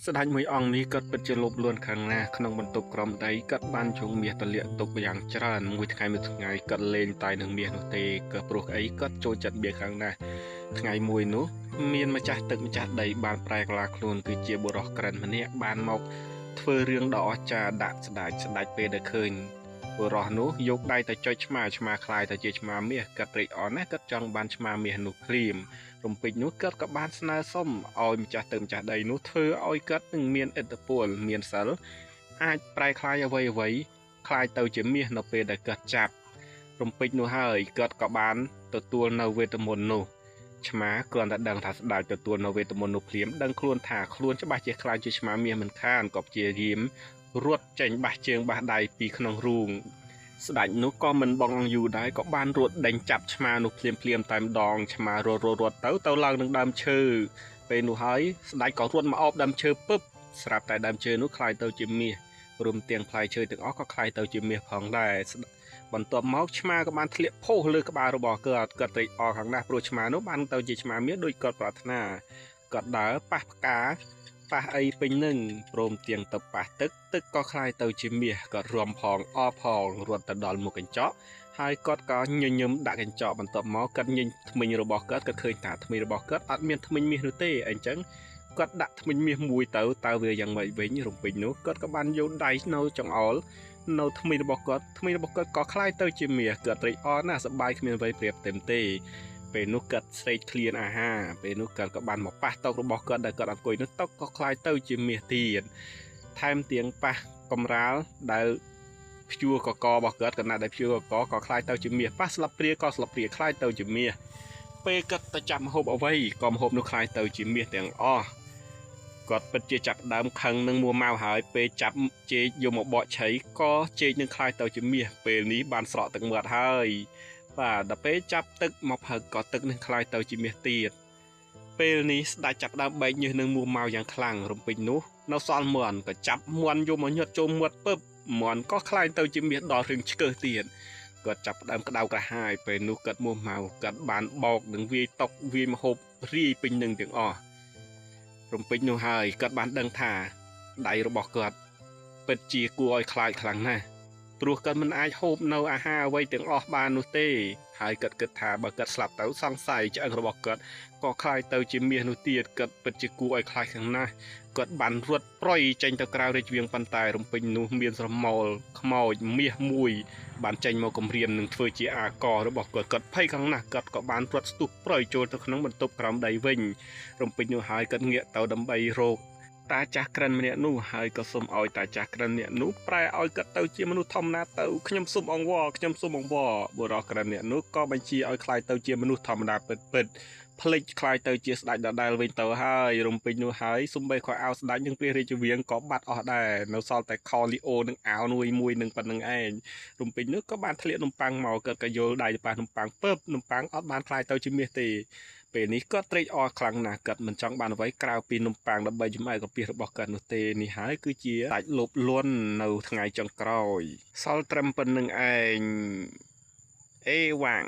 ស្ដេចមួយអង្គនេះគាត់ពិតជាលោភលន់ខ្លាំងណាស់ក្នុងបន្ទប់ក្រំដីគាត់បានជងមាសតលាក់ទុកយ៉ាងច្រើនមួយថ្ងៃគាត់លេងតែនឹងមាសនោះទេក៏ព្រោះអីគាត់ចូលចិត្តមាសខ្លាំងណាស់ថ្ងៃមួយនោះមានម្ចាស់ទឹកម្ចាស់ដីបានប្រែក្លាខ្លួនគឺជាបុរសក្រិនម្នាក់បានមកធ្វើរឿងដ៏អស្ចារ្យដាក់ស្ដេចពេលដែលឃើញបុរសនោះយកដៃទៅចុចឆ្មាខ្លាយទៅជាឆ្មាមាសគាត់ត្រេកអរណាស់គាត់ចង់បានឆ្មាមាសនោះភ្លាមរំពេចនោះគាត់ក៏បានស្នើសុំឲ្យម្ចាស់ទឹកម្ចាស់ដីនោះធ្វើឲ្យគាត់នឹងមានឥទ្ធិពលមានសិលអាចប្រែក្លាយអ្វីក្លាយទៅជាមាសនៅពេលដែលគាត់ចាប់រំពេចនោះហើយគាត់ក៏បានទទួលនៅវេទមន្តនោះឆ្មាគ្រាន់តែដឹងថាស្ដេចទទួលនៅវេទមន្តនោះភ្លាមដឹងខ្លួនថាខ្លួនច្បាស់ជាខ្លាចជាឆ្មាមាសមិនខានក៏ព្យាយាមរត់ចេញបះជើងបះដៃពីក្នុងរូងស្ដេចនោះក៏មិនបងយូរដែរក៏បានរត់ដេញចាប់ឆ្មានោះភ្លាមតែម្ដងឆ្មារត់ទៅឡើងនឹងដើមឈើពេលនោះហើយស្ដេចក៏រត់មកអោបដើមឈើពឹបស្រាប់តែដើមឈើនោះคล้ายទៅជាមាសរួមទាំងផ្លែឈើទាំងអស់ក៏คล้ายទៅជាមាសផងដែរបន្ទាប់មកឆ្មាក៏បានធ្លាក់ផុសលើក្បាលរបស់គាត់ត្រេកអរខាងណាស់ព្រោះឆ្មានោះបានទៅជាឆ្មាមាសដូចគាត់ប្រាថ្នាគាត់ដើរប៉ះផ្កាប៉ះអីពេញនឹងព្រមទាំងទៅប៉ះទឹកក៏คล้ายទៅជាមាសគាត់រំផងអរផងរត់ទៅដល់មុខកញ្ចក់ហើយគាត់ក៏ញញឹមដាក់កញ្ចក់បន្ទាប់មកគាត់ញញធ្មេញរបស់គាត់ឃើញថាធ្មេញរបស់គាត់អត់មានធ្មេញមាសនោះទេអញ្ចឹងគាត់ដាក់ធ្មេញមាសមួយទៅតើវាយ៉ាងម៉េចវិញរំពេចនោះគាត់ក៏បានយកដៃនៅចង្អុលនៅធ្មេញរបស់គាត់ក៏คล้ายទៅជាមាសគាត់ត្រេកអរណាស់សប្បាយគ្មានអ្វីប្រៀបទេពេលនោះគាត់ស្រេកឃ្លានអាហារពេលនោះគាត់ក៏បានមកប៉ះតុរបស់គាត់ដែលគាត់អង្គុយនោះតុក៏คล้ายទៅជាមាសទៀតថែមទាំងប៉ះកំរាលដែលព្យួរកករបស់គាត់កណ្ដាលដែលព្យួរកកក៏คล้ายទៅជាមាសប៉ះស្លាបព្រាក៏ស្លាបព្រាคล้ายទៅជាមាសពេលគាត់ទៅចាប់ម្ហូបអ្វីក៏ម្ហូបនោះคล้ายទៅជាមាសទាំងអស់គាត់ពិតជាចាប់ដើមខឹងនឹងមួម៉ៅហើយពេលចាប់ចេកយកមកបកឆៃក៏ចេកនឹងคล้ายទៅជាមាសពេលនេះបានស្រក់ទឹកមាត់ហើយបាទដល់ពេលចាប់ទឹកមកផឹកក៏ទឹកនឹងคล้ายទៅជាមាសទៀតពេលនេះស្ដេចចាប់ដើមបែកញើសនឹងមួម៉ៅយ៉ាងខ្លាំងរំពេចនោះនៅសល់មាន់ក៏ចាប់មាន់យកមកញាត់ចូលមាត់ពឹបមាន់ក៏คล้ายទៅជាមាសដល់រឹងឆ្កើទៀតគាត់ចាប់ដើមក្តៅក្រហាយពេលនោះគាត់មួម៉ៅគាត់បានបោកនឹងវាយតុកវាយមហូបរាយពេញនឹងទាំងអស់រំពេចនោះហើយគាត់បានដឹងថាដៃរបស់គាត់ពិតជាគួរឲ្យខ្លាចខ្លាំងណាស់ព្រោះគាត់មិនអាចហូបនៅអាហារអ្វីទាំងអស់បាននោះទេហើយគាត់គិតថាបើគាត់ស្លាប់ទៅសង្ស័យឆ្អឹងរបស់គាត់ក៏คล้ายទៅជាមាសនោះទៀតគាត់ពិតជាគួរឲ្យខ្លាចខ្លាំងណាស់គាត់បានរត់ប្រយចេញទៅក្រៅរាជវាំងប៉ុន្តែរំពេញនោះមានស្រមោលខ្មោចមាសមួយបានចេញមកគំរាមនឹងធ្វើជាអាកររបស់គាត់ភ័យខ្លាំងណាស់គាត់ក៏បានរត់ស្ទុះប្រយចូលទៅក្នុងបន្ទប់ក្រោមដីវិញរំពេចនោះហើយគាត់ងាកទៅដើម្បីរកតាចាស់ក្រិនម្នាក់នោះហើយក៏សុំឲ្យតាចាស់ក្រិនម្នាក់នោះប្រែឲ្យគាត់ទៅជាមនុស្សធម្មតាទៅខ្ញុំសុំអង្វរបុរសក្រិនម្នាក់នោះក៏បញ្ជាឲ្យខ្លាយទៅជាមនុស្សធម្មតាពិតភ្លេចខ្លាយទៅជាស្ដេចដដែលវិញទៅហើយរំពេចនោះហើយសំបីខោអាវស្ដេចនឹងព្រះរាជវាំងក៏បាត់អស់ដែរនៅសល់តែខលីអូនឹងអាវមួយនឹងប៉ុណ្្នឹងឯងរំពេចនោះក៏បានធ្លាក់នំប៉័ងមកគាត់ក៏យល់ដៃទៅប៉ះនំប៉័ងពើបនំប៉័ងអត់បានខ្លាយទៅជាមាសទេពេលនេះគាត់ត្រេកអរខ្លាំងណាស់គាត់មិនចង់បានអ្វីក្រៅពីនំប៉័ងដើម្បីជំនះកាពះរបស់គាត់នោះទេនេះហើយគឺជាដាច់លោភលន់នៅថ្ងៃចុងក្រោយសល់ត្រឹមប៉ុណ្្នឹងឯងអេវ៉ាំង